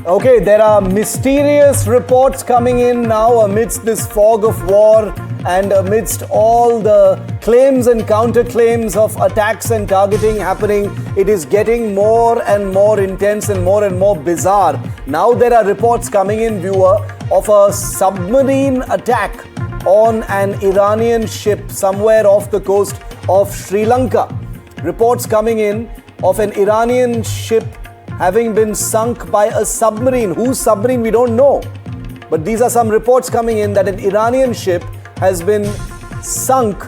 Okay, there are mysterious reports coming in now amidst this fog of war and amidst all the claims and counterclaims of attacks and targeting happening. It is getting more and more intense and more bizarre. Now there are reports coming in, viewer, of a submarine attack on an Iranian ship somewhere off the coast of Sri Lanka. Reports coming in of an Iranian ship having been sunk by a submarine. Whose submarine, we don't know. But these are some reports coming in that an Iranian ship has been sunk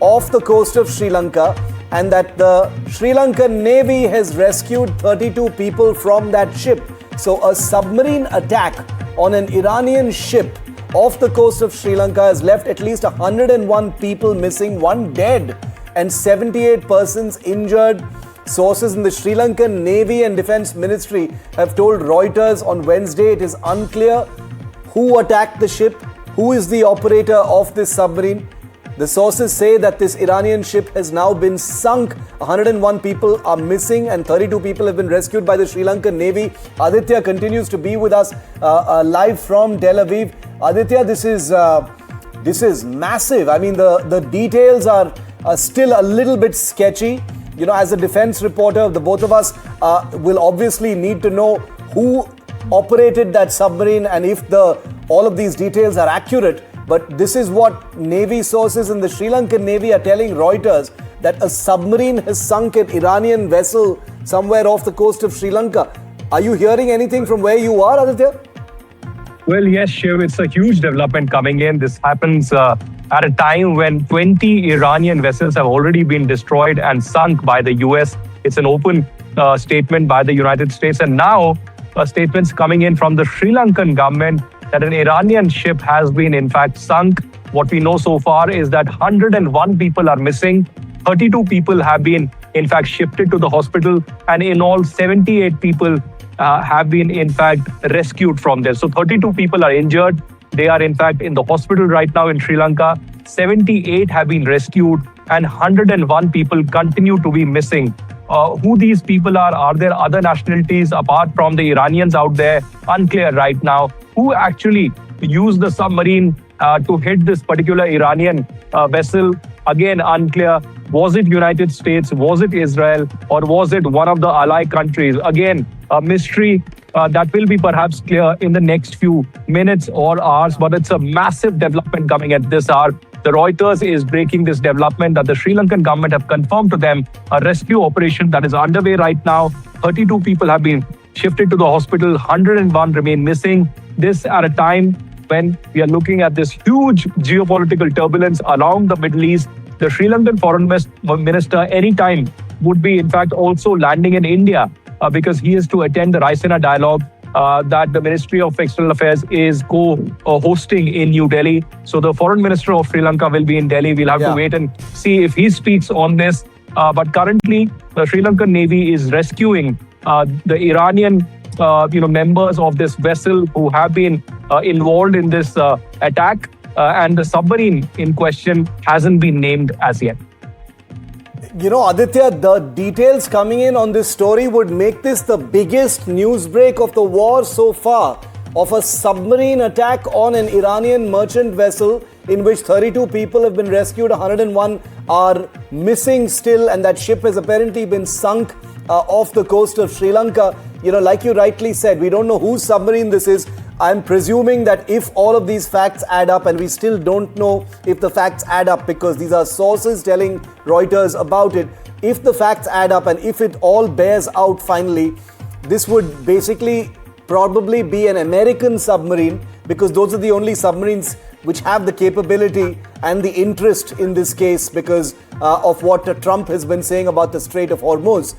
off the coast of Sri Lanka and that the Sri Lankan Navy has rescued 32 people from that ship. So a submarine attack on an Iranian ship off the coast of Sri Lanka has left at least 101 people missing, 1 dead and 78 persons injured. Sources in the Sri Lankan Navy and Defence Ministry have told Reuters on Wednesday it is unclear who attacked the ship, who is the operator of this submarine. The sources say that this Iranian ship has now been sunk. 101 people are missing and 32 people have been rescued by the Sri Lankan Navy. Aditya continues to be with us live from Tel Aviv. Aditya, this is massive. I mean, the details are still a little bit sketchy. You know, as a defense reporter, the both of us will obviously need to know who operated that submarine and if all of these details are accurate. But this is what Navy sources in the Sri Lankan Navy are telling Reuters, that a submarine has sunk an Iranian vessel somewhere off the coast of Sri Lanka. Are you hearing anything from where you are, Aditya? Well, yes, Shiv, it's a huge development coming in. This happens at a time when 20 Iranian vessels have already been destroyed and sunk by the US. It's an open statement by the United States. And now statements coming in from the Sri Lankan government that an Iranian ship has been in fact sunk. What we know so far is that 101 people are missing. 32 people have been in fact shifted to the hospital. And in all, 78 people have been in fact rescued from there. So 32 people are injured. They are in fact in the hospital right now in Sri Lanka. 78 have been rescued and 101 people continue to be missing. Who these people are there other nationalities apart from the Iranians out there? Unclear right now. Who actually used the submarine to hit this particular Iranian vessel? Again, unclear. Was it United States? Was it Israel? Or was it one of the ally countries? Again, a mystery that will be perhaps clear in the next few minutes or hours. But it's a massive development coming at this hour. The Reuters is breaking this development that the Sri Lankan government have confirmed to them a rescue operation that is underway right now. 32 people have been shifted to the hospital. 101 remain missing. This at a time when we are looking at this huge geopolitical turbulence around the Middle East. The Sri Lankan foreign minister anytime would be in fact also landing in India because he is to attend the IRIS Dena dialogue that the Ministry of External Affairs is co-hosting in New Delhi. So the foreign minister of Sri Lanka will be in Delhi. We'll have to wait and see if he speaks on this. But currently, the Sri Lankan Navy is rescuing the Iranian members of this vessel who have been involved in this attack. And the submarine in question hasn't been named as yet. You know, Aditya, the details coming in on this story would make this the biggest news break of the war so far, of a submarine attack on an Iranian merchant vessel in which 32 people have been rescued, 101 are missing still, and that ship has apparently been sunk off the coast of Sri Lanka. You know, like you rightly said, we don't know whose submarine this is. I'm presuming that if all of these facts add up, and we still don't know if the facts add up because these are sources telling Reuters about it, if the facts add up and if it all bears out finally, this would basically probably be an American submarine because those are the only submarines which have the capability and the interest in this case because of what Trump has been saying about the Strait of Hormuz.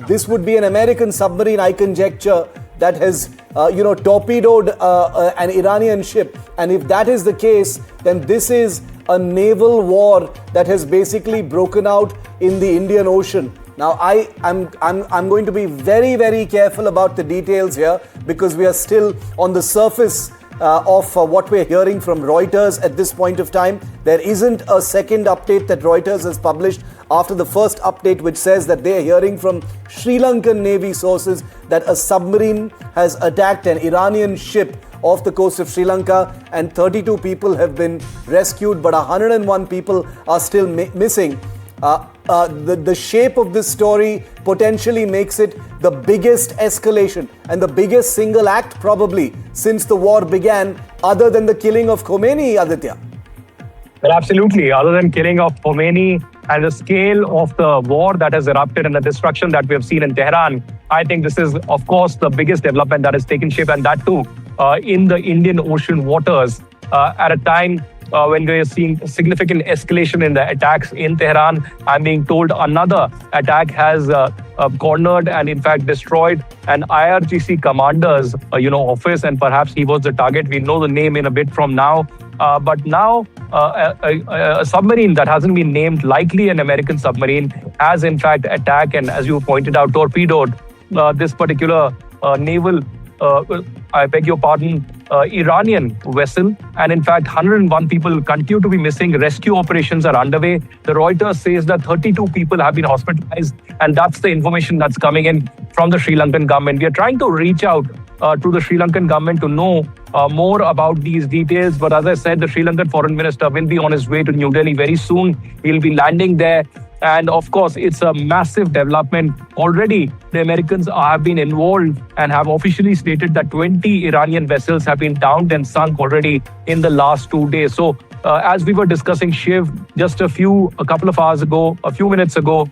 This would be an American submarine, I conjecture, that has, torpedoed an Iranian ship. And if that is the case, then this is a naval war that has basically broken out in the Indian Ocean. Now, I'm going to be very, very careful about the details here because we are still on the surface of what we're hearing from Reuters at this point of time. There isn't a second update that Reuters has published after the first update, which says that they're hearing from Sri Lankan Navy sources that a submarine has attacked an Iranian ship off the coast of Sri Lanka and 32 people have been rescued, but 101 people are still missing. The shape of this story potentially makes it the biggest escalation and the biggest single act probably since the war began, other than the killing of Khomeini, Aditya. Well, absolutely. Other than killing of Khomeini and the scale of the war that has erupted and the destruction that we have seen in Tehran, I think this is, of course, the biggest development that has taken shape, and that too in the Indian Ocean waters at a time when we are seeing significant escalation in the attacks in Tehran. I'm being told another attack has cornered and in fact destroyed an IRGC commander's office, and perhaps he was the target. We know the name in a bit from now. But now a submarine that hasn't been named, likely an American submarine, has in fact attacked and, as you pointed out, torpedoed this particular naval, I beg your pardon, Iranian vessel. And in fact, 101 people continue to be missing. Rescue operations are underway. The Reuters says that 32 people have been hospitalized, and that's the information that's coming in from the Sri Lankan government. We are trying to reach out to the Sri Lankan government to know more about these details. But as I said, the Sri Lankan foreign minister will be on his way to New Delhi very soon. He'll be landing there. And of course, it's a massive development. Already, the Americans have been involved and have officially stated that 20 Iranian vessels have been downed and sunk already in the last 2 days. So as we were discussing, Shiv, just a couple of hours ago, a few minutes ago,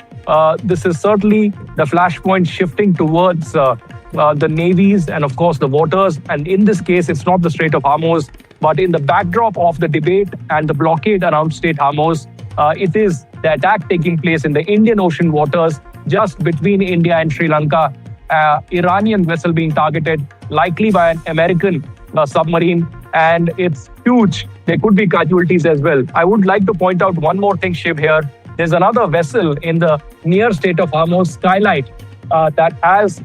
this is certainly the flashpoint shifting towards the navies and, of course, the waters. And in this case, it's not the Strait of Hormuz, but in the backdrop of the debate and the blockade around Strait Hormuz, it is the attack taking place in the Indian Ocean waters just between India and Sri Lanka. Iranian vessel being targeted, likely by an American submarine, and it's huge. There could be casualties as well. I would like to point out one more thing, Shiv, here. There's another vessel in the near Strait of Hormuz, Skylight, that has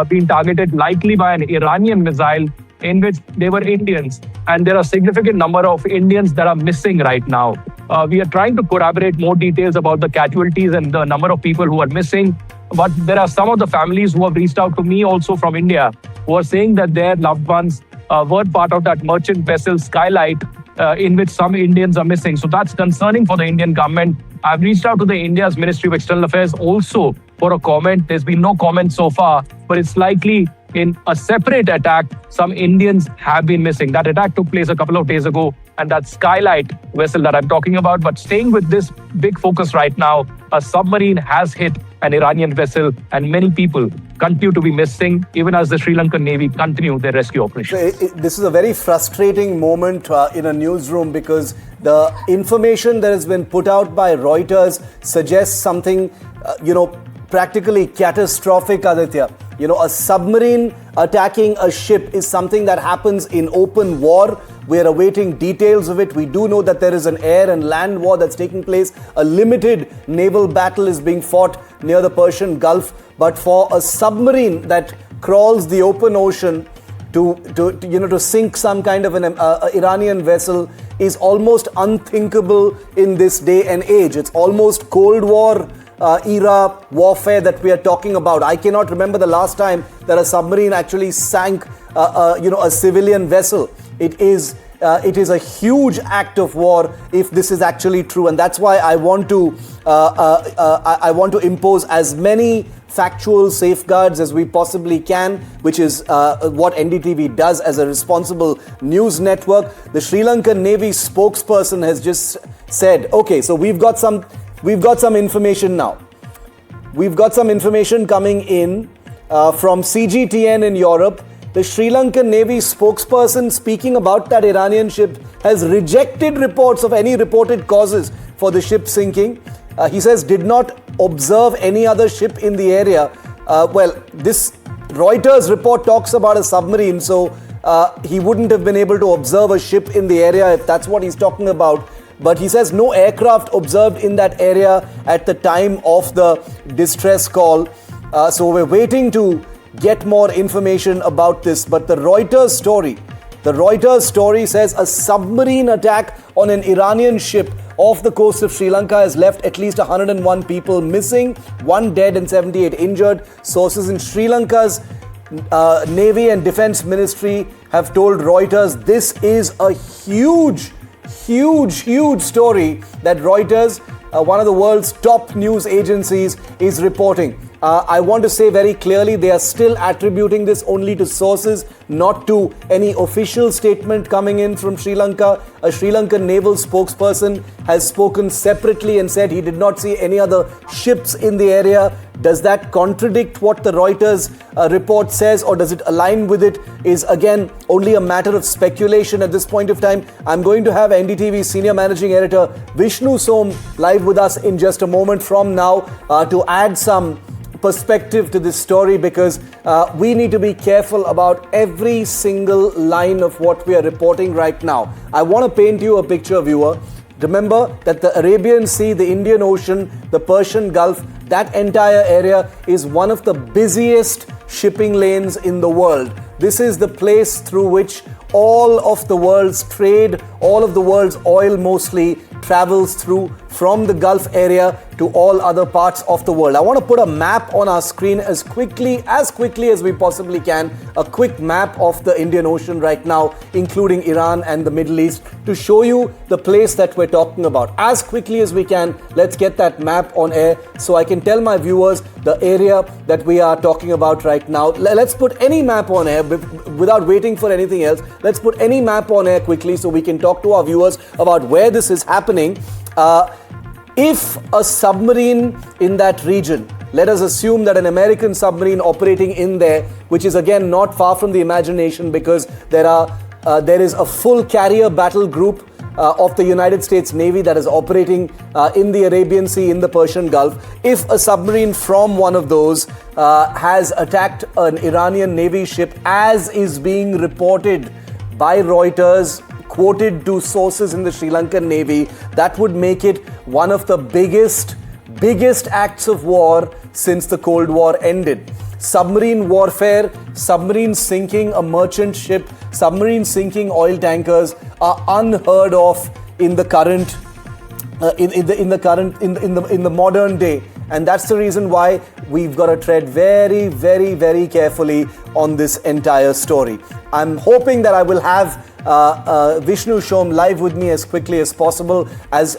been targeted, likely by an Iranian missile, in which they were Indians. And there are a significant number of Indians that are missing right now. We are trying to corroborate more details about the casualties and the number of people who are missing. But there are some of the families who have reached out to me also from India, who are saying that their loved ones were part of that merchant vessel Skylight, in which some Indians are missing. So that's concerning for the Indian government. I've reached out to the India's Ministry of External Affairs also for a comment. There's been no comment so far, but it's likely in a separate attack, some Indians have been missing. That attack took place a couple of days ago, and that Skylight vessel that I'm talking about. But staying with this big focus right now, a submarine has hit an Iranian vessel, and many people continue to be missing, even as the Sri Lankan Navy continue their rescue operation. This is a very frustrating moment in a newsroom, because the information that has been put out by Reuters suggests something, practically catastrophic, Aditya. A submarine attacking a ship is something that happens in open war. We're awaiting details of it. We do know that there is an air and land war that's taking place. A limited naval battle is being fought near the Persian Gulf. But for a submarine that crawls the open ocean to sink some kind of an Iranian vessel is almost unthinkable in this day and age. It's almost Cold War era warfare that we are talking about. I cannot remember the last time that a submarine actually sank a civilian vessel. It is a huge act of war if this is actually true, and that's why I want to impose as many factual safeguards as we possibly can, which is what NDTV does as a responsible news network. The Sri Lankan Navy spokesperson has just said, okay, so we've got some information now. We've got some information coming in from CGTN in Europe. The Sri Lankan Navy spokesperson speaking about that Iranian ship has rejected reports of any reported causes for the ship sinking. He says did not observe any other ship in the area. This Reuters report talks about a submarine, so he wouldn't have been able to observe a ship in the area if that's what he's talking about. But he says no aircraft observed in that area at the time of the distress call. So we're waiting to get more information about this. But the Reuters story The Reuters story says a submarine attack on an Iranian ship off the coast of Sri Lanka has left at least 101 people missing, 1 dead and 78 injured. Sources in Sri Lanka's Navy and Defense Ministry have told Reuters this is a huge story that Reuters, one of the world's top news agencies, is reporting. I want to say very clearly they are still attributing this only to sources, not to any official statement coming in from Sri Lanka. A Sri Lankan naval spokesperson has spoken separately and said he did not see any other ships in the area. Does that contradict what the Reuters report says, or does it align with it, is again only a matter of speculation at this point of time. I'm going to have NDTV Senior Managing Editor Vishnu Som live with us in just a moment from now to add some perspective to this story, because we need to be careful about every single line of what we are reporting right now. I want to paint you a picture, viewer. Remember that the Arabian Sea, the Indian Ocean, the Persian Gulf, that entire area is one of the busiest shipping lanes in the world. This is the place through which all of the world's trade, all of the world's oil mostly travels through from the Gulf area to all other parts of the world. I want to put a map on our screen as quickly as we possibly can, a quick map of the Indian Ocean right now, including Iran and the Middle East, to show you the place that we're talking about. As quickly as we can, let's get that map on air so I can tell my viewers the area that we are talking about right now. Let's put any map on air without waiting for anything else. Let's put any map on air quickly so we can talk to our viewers about where this is happening. If a submarine in that region, let us assume that an American submarine operating in there, which is again not far from the imagination because there is a full carrier battle group of the United States Navy that is operating in the Arabian Sea, in the Persian Gulf. If a submarine from one of those has attacked an Iranian Navy ship, as is being reported by Reuters, quoted to sources in the Sri Lankan Navy, that would make it one of the biggest acts of war since the Cold War ended. Submarine warfare, submarine sinking a merchant ship, submarine sinking oil tankers are unheard of in the current in the modern day. And that's the reason why we've got to tread very, very, very carefully on this entire story. I'm hoping that I will have Vishnu Shom live with me as quickly as possible, as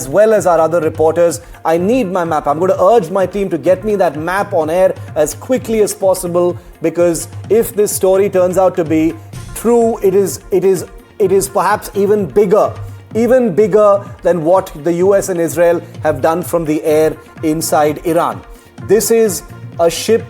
well as our other reporters. I need my map. I'm going to urge my team to get me that map on air as quickly as possible, because if this story turns out to be true, it is perhaps even bigger than what the US and Israel have done from the air inside Iran. This is a ship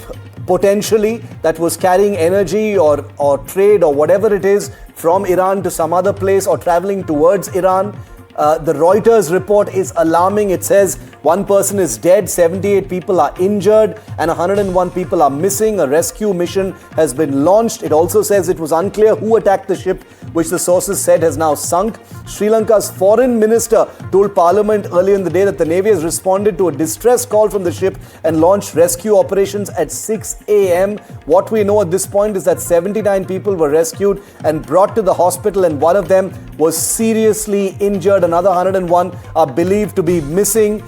potentially that was carrying energy or trade or whatever it is from Iran to some other place or traveling towards Iran. The Reuters report is alarming. It says one person is dead, 78 people are injured, and 101 people are missing. A rescue mission has been launched. It also says it was unclear who attacked the ship, which the sources said has now sunk. Sri Lanka's foreign minister told Parliament earlier in the day that the Navy has responded to a distress call from the ship and launched rescue operations at 6 a.m. What we know at this point is that 79 people were rescued and brought to the hospital, and one of them was seriously injured. Another 101 are believed to be missing.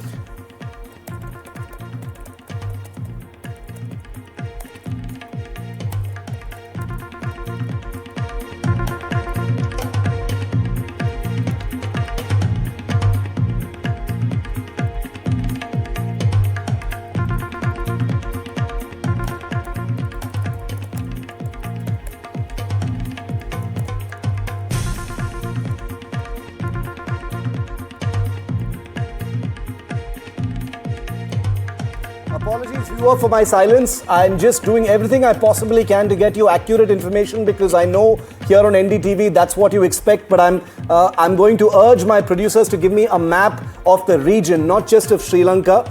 Apologies, viewer, for my silence. I'm just doing everything I possibly can to get you accurate information, because I know here on NDTV that's what you expect. But I'm going to urge my producers to give me a map of the region, not just of Sri Lanka.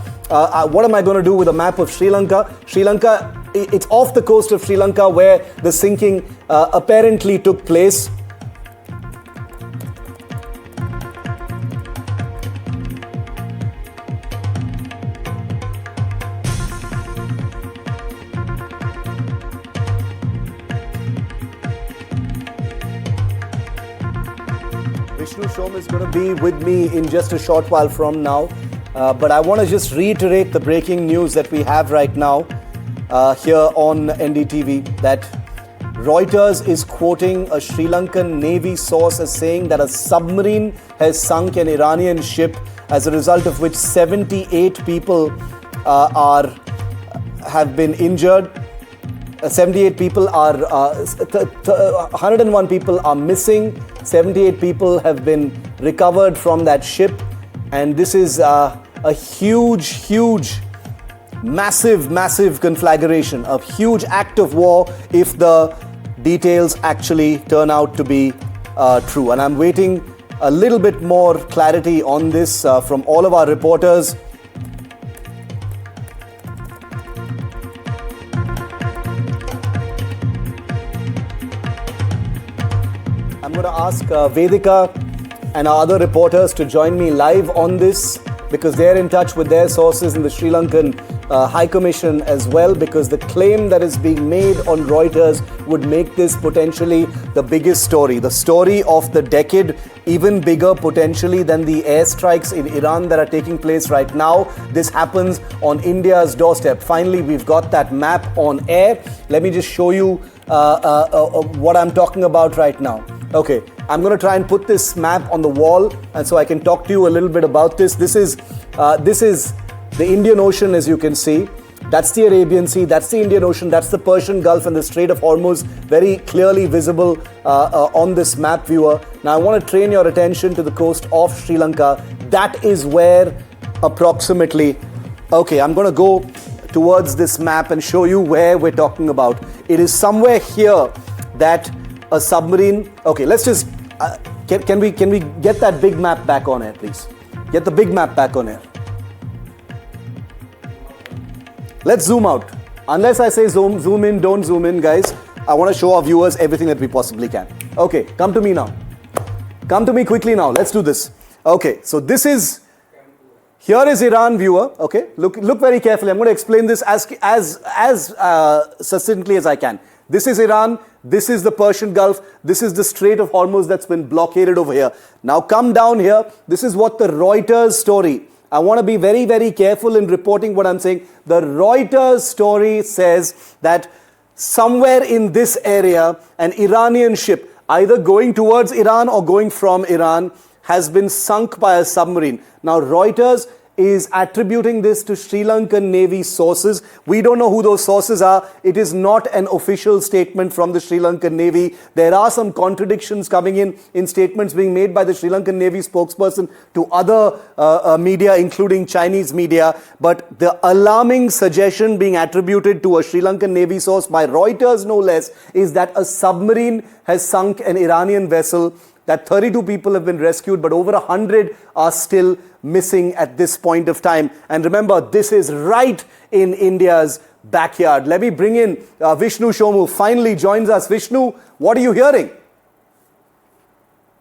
What am I going to do with a map of Sri Lanka? Sri Lanka, it's off the coast of Sri Lanka where the sinking apparently took place. Vishnu Shom is going to be with me in just a short while from now. But I want to just reiterate the breaking news that we have right now here on NDTV, that Reuters is quoting a Sri Lankan Navy source as saying that a submarine has sunk an Iranian ship, as a result of which 78 people have been injured. 78 people are, 101 people are missing. 78 people have been recovered from that ship. And this is a huge, massive conflagration, a huge act of war if the details actually turn out to be true. And I'm waiting a little bit more clarity on this from all of our reporters. I'm going to ask Vedika and our other reporters to join me live on this, because they're in touch with their sources in the Sri Lankan High Commission as well, because the claim that is being made on Reuters would make this potentially the biggest story, the story of the decade, even bigger potentially than the airstrikes in Iran that are taking place right now. This happens on India's doorstep. Finally, we've got that map on air. Let me just show you what I'm talking about right now. Okay, I'm going to try and put this map on the wall, and so I can talk to you a little bit about this. This is the Indian Ocean, as you can see. That's the Arabian Sea, that's the Indian Ocean, that's the Persian Gulf and the Strait of Hormuz, very clearly visible on this map, viewer. Now I want to train your attention to the coast of Sri Lanka. That is where approximately, okay, I'm going to go towards this map and show you where we're talking about. It is somewhere here that a submarine, okay, let's just, can we get that big map back on air, please? Get the big map back on air. Let's zoom out. Unless I say zoom in, don't zoom in, guys. I want to show our viewers everything that we possibly can. Okay, come to me now. Come to me quickly now. Let's do this. Okay, so this is, here is Iran, viewer. Okay, look very carefully. I'm going to explain this as succinctly as I can. This is Iran. This is the Persian Gulf. This is the Strait of Hormuz that's been blockaded over here. Now come down here. This is what the Reuters story. I want to be very careful in reporting what I'm saying. The Reuters story says that somewhere in this area, an Iranian ship, either going towards Iran or going from Iran, has been sunk by a submarine. Now Reuters is attributing this to Sri Lankan Navy sources. We don't know who those sources are. It is not an official statement from the Sri Lankan Navy. There are some contradictions coming in statements being made by the Sri Lankan Navy spokesperson to other media, including Chinese media. But the alarming suggestion being attributed to a Sri Lankan Navy source by Reuters, no less, is that a submarine has sunk an Iranian vessel, that 32 people have been rescued, but over 100 are still missing at this point of time. And remember, this is right in India's backyard. Let me bring in Vishnu Shom, who finally joins us. Vishnu, what are you hearing?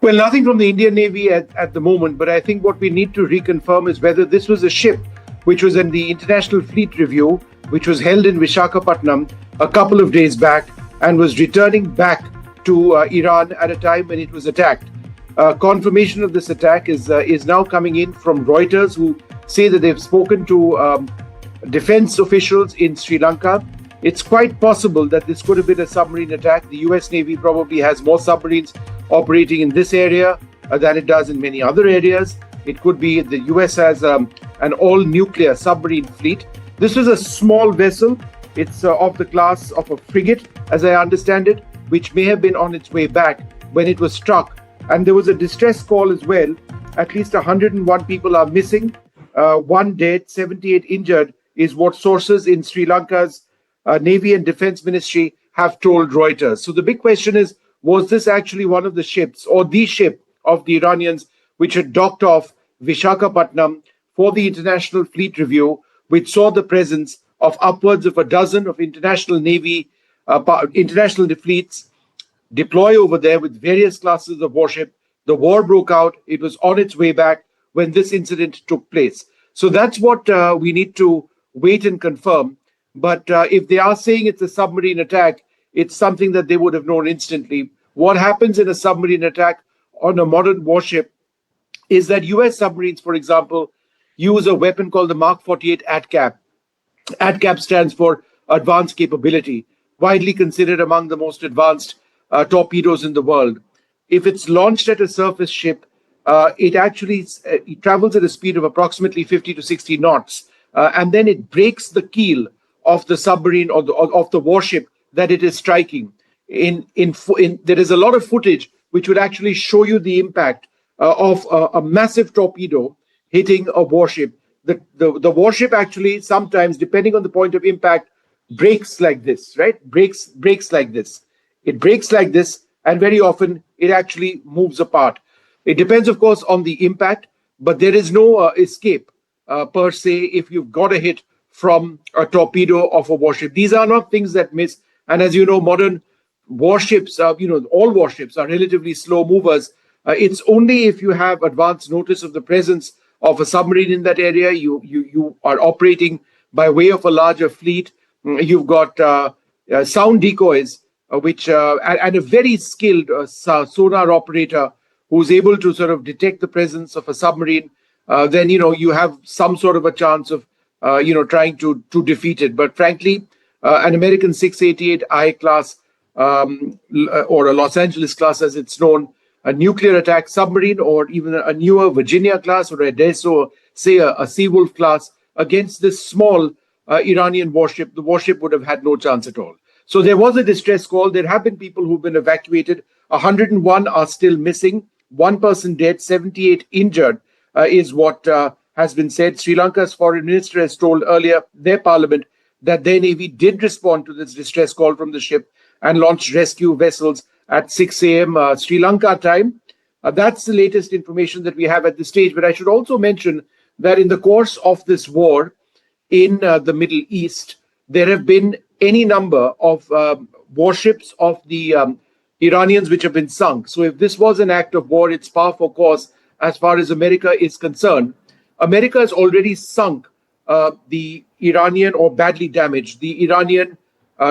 Well, nothing from the Indian Navy at the moment, but I think what we need to reconfirm is whether this was a ship which was in the International Fleet Review, which was held in Visakhapatnam a couple of days back and was returning back to Iran at a time when it was attacked. Confirmation of this attack is now coming in from Reuters, who say that they've spoken to defense officials in Sri Lanka. It's quite possible that this could have been a submarine attack. The US Navy probably has more submarines operating in this area than it does in many other areas. It could be the US has an all-nuclear submarine fleet. This was a small vessel. It's of the class of a frigate, as I understand it, which may have been on its way back when it was struck. And there was a distress call as well. At least 101 people are missing, 1 dead, 78 injured is what sources in Sri Lanka's Navy and Defense Ministry have told Reuters. So the big question is, was this actually one of the ships or the ship of the Iranians which had docked off Visakhapatnam for the International Fleet Review, which saw the presence of upwards of a dozen of international fleets deploy over there with various classes of warship. The war broke out. It was on its way back when this incident took place. So that's what we need to wait and confirm. But if they are saying it's a submarine attack, it's something that they would have known instantly. What happens in a submarine attack on a modern warship is that US submarines, for example, use a weapon called the Mark 48 ATCAP. ATCAP stands for Advanced Capability, widely considered among the most advanced torpedoes in the world. If it's launched at a surface ship, it travels at a speed of approximately 50 to 60 knots, and then it breaks the keel of the submarine or of the warship that it is striking. There is a lot of footage which would actually show you the impact of a massive torpedo hitting a warship. The warship actually sometimes, depending on the point of impact, breaks like this, right? Breaks like this. It breaks like this, and very often it actually moves apart. It depends, of course, on the impact, but there is no escape per se if you've got a hit from a torpedo of a warship. These are not things that miss. And as you know, modern warships, all warships are relatively slow movers. It's only if you have advance notice of the presence of a submarine in that area, you are operating by way of a larger fleet. You've got sound decoys, and a very skilled sonar operator who's able to sort of detect the presence of a submarine. Then you have some sort of a chance of trying to defeat it. But frankly, an American 688I class or a Los Angeles class, as it's known, a nuclear attack submarine, or even a newer Virginia class, or say a Seawolf class, against this small Iranian warship, the warship would have had no chance at all. So there was a distress call. There have been people who've been evacuated. 101 are still missing. One person dead, 78 injured, is what has been said. Sri Lanka's foreign minister has told earlier their parliament that their navy did respond to this distress call from the ship and launched rescue vessels at 6 a.m. Sri Lanka time. That's the latest information that we have at this stage. But I should also mention that in the course of this war in the Middle East, there have been any number of warships of the Iranians which have been sunk. So if this was an act of war, it's par for course as far as America is concerned. America has already sunk the Iranian, or badly damaged, the Iranian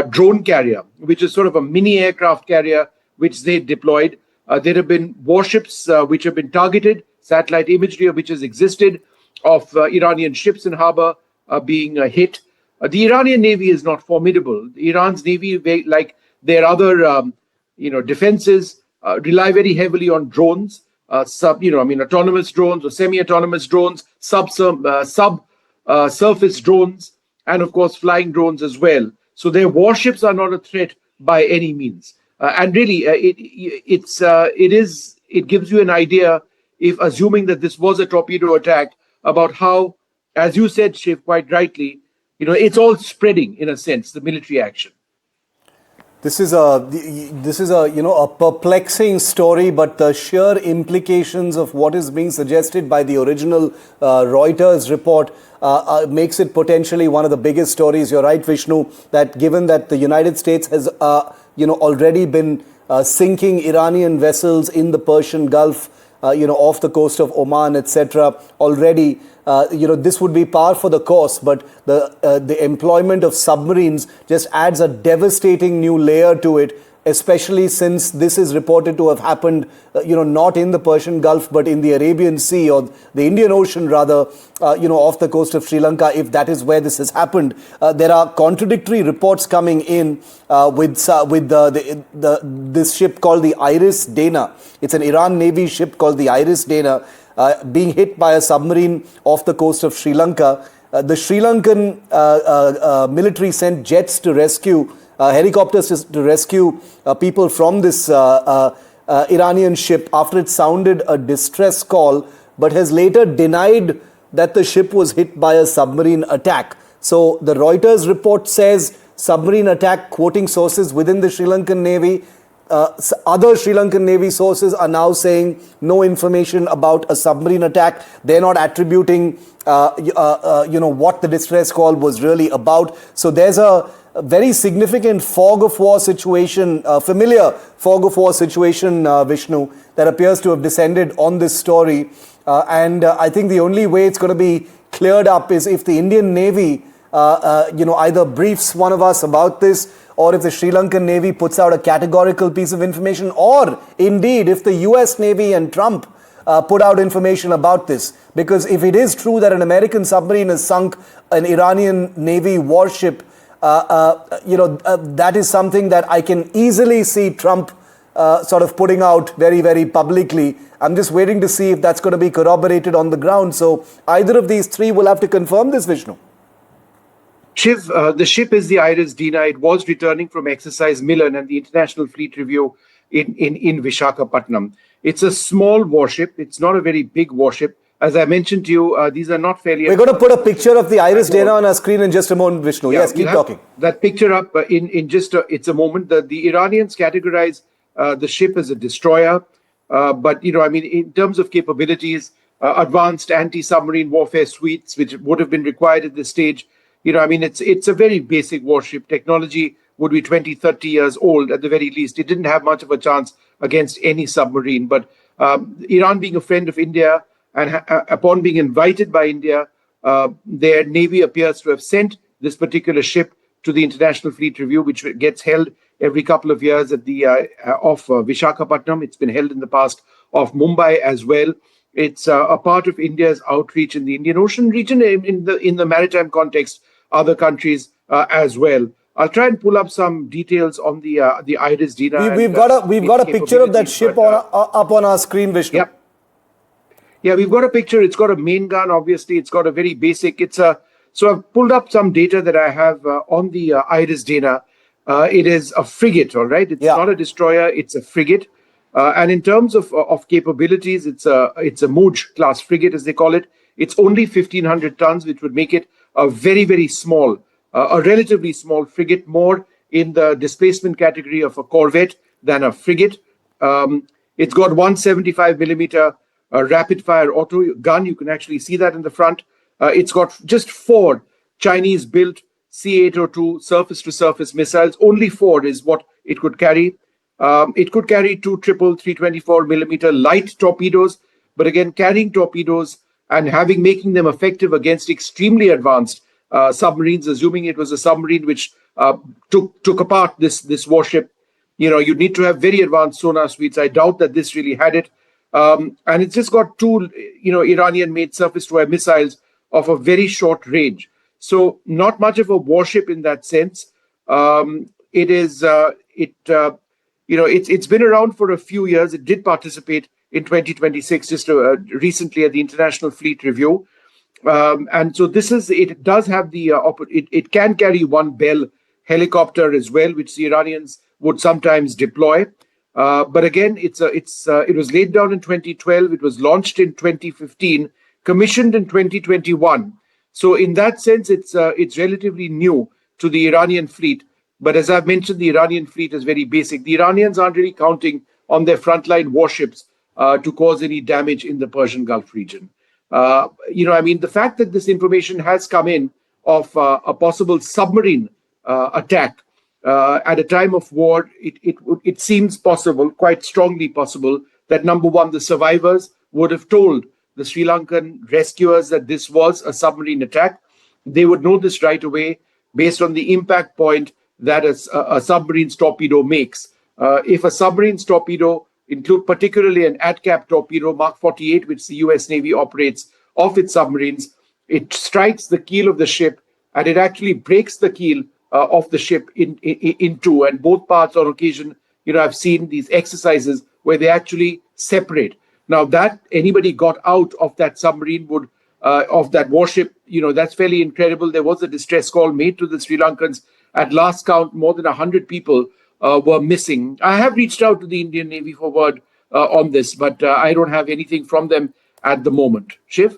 drone carrier, which is sort of a mini aircraft carrier which they deployed. There have been warships which have been targeted, satellite imagery of which has existed, of Iranian ships in harbor being hit. The Iranian navy is not formidable. Iran's navy, like their other defenses, rely very heavily on drones, autonomous drones or semi-autonomous drones, surface drones, and of course flying drones as well. So their warships are not a threat by any means. And really, it gives you an idea, if assuming that this was a torpedo attack, about how, as you said, Shiv, quite rightly, it's all spreading in a sense, the military action. This is a perplexing story, but the sheer implications of what is being suggested by the original Reuters report makes it potentially one of the biggest stories. You're right, Vishnu, that given that the United States has already been sinking Iranian vessels in the Persian Gulf, off the coast of Oman, etc. already, this would be par for the course, but the employment of submarines just adds a devastating new layer to it, especially since this is reported to have happened, not in the Persian Gulf, but in the Arabian Sea, or the Indian Ocean rather, off the coast of Sri Lanka, if that is where this has happened. There are contradictory reports coming in with this ship called the IRIS Dena. It's an Iran Navy ship called the IRIS Dena, being hit by a submarine off the coast of Sri Lanka. The Sri Lankan military sent jets to rescue, helicopters to rescue people from this Iranian ship after it sounded a distress call, but has later denied that the ship was hit by a submarine attack. So the Reuters report says submarine attack, quoting sources within the Sri Lankan Navy. Other Sri Lankan Navy sources are now saying no information about a submarine attack. They're not attributing, what the distress call was really about. So there's a very significant fog of war situation, familiar fog of war situation, Vishnu, that appears to have descended on this story. And I think the only way it's going to be cleared up is if the Indian Navy either briefs one of us about this, or if the Sri Lankan Navy puts out a categorical piece of information, or indeed if the US Navy and Trump put out information about this. Because if it is true that an American submarine has sunk an Iranian Navy warship, that is something that I can easily see Trump sort of putting out very, very publicly. I'm just waiting to see if that's going to be corroborated on the ground. So either of these three will have to confirm this, Vishnu. Shiv, the ship is the IRIS Dena. It was returning from exercise MILAN and the International Fleet Review in Visakhapatnam. It's a small warship. It's not a very big warship. As I mentioned to you, these are not fairly... We're going to put a picture of the IRIS Dena on our screen in just a moment, Vishnu. Yes, keep talking. That picture up in just it's a moment. The Iranians categorize the ship as a destroyer. But, in terms of capabilities, advanced anti-submarine warfare suites, which would have been required at this stage, it's a very basic warship. Technology would be 20, 30 years old at the very least. It didn't have much of a chance against any submarine. But Iran being a friend of India, and upon being invited by India, their Navy appears to have sent this particular ship to the International Fleet Review, which gets held every couple of years at the off Visakhapatnam. It's been held in the past off Mumbai as well. It's a part of India's outreach in the Indian Ocean region, in the maritime context, other countries as well. I'll try and pull up some details on the IRIS Dena. We've got a picture of that ship up on our screen, Vishnu. Yep. Yeah, we've got a picture. It's got a main gun, obviously. It's got a very basic... So I've pulled up some data that I have on the IRIS Dena. It is a frigate, all right? It's not a destroyer. It's a frigate. And in terms of capabilities, it's a Moudge-class frigate, as they call it. It's only 1,500 tons, which would make it a very, very small, a relatively small frigate, more in the displacement category of a corvette than a frigate. It's got 175 millimeter rapid-fire auto gun. You can actually see that in the front. It's got just 4 Chinese-built C-802 surface-to-surface missiles. Only 4 is what it could carry. It could carry 2 triple 324 millimeter light torpedoes, but again, carrying torpedoes and making them effective against extremely advanced submarines, assuming it was a submarine which took apart this warship. You need to have very advanced sonar suites. I doubt that this really had it. And it's just got 2, Iranian-made surface-to-air missiles of a very short range. So not much of a warship in that sense. It's been around for a few years. It did participate in 2026, just recently at the International Fleet Review. And so it does have it can carry 1 Bell helicopter as well, which the Iranians would sometimes deploy. But again, it was laid down in 2012. It was launched in 2015, commissioned in 2021. So in that sense, it's relatively new to the Iranian fleet. But as I've mentioned, the Iranian fleet is very basic. The Iranians aren't really counting on their frontline warships to cause any damage in the Persian Gulf region. The fact that this information has come in of a possible submarine attack at a time of war, it seems possible, quite strongly possible, that number one, the survivors would have told the Sri Lankan rescuers that this was a submarine attack. They would know this right away based on the impact point that a submarine's torpedo makes. If a submarine's torpedo include particularly an ATCAP torpedo Mark 48, which the US Navy operates off its submarines, it strikes the keel of the ship and it actually breaks the keel of the ship in two. And both parts on occasion, I've seen these exercises where they actually separate. Now that anybody got out of that submarine of that warship, that's fairly incredible. There was a distress call made to the Sri Lankans. At last count, more than 100 people were missing. I have reached out to the Indian Navy for word on this, but I don't have anything from them at the moment. Shiv?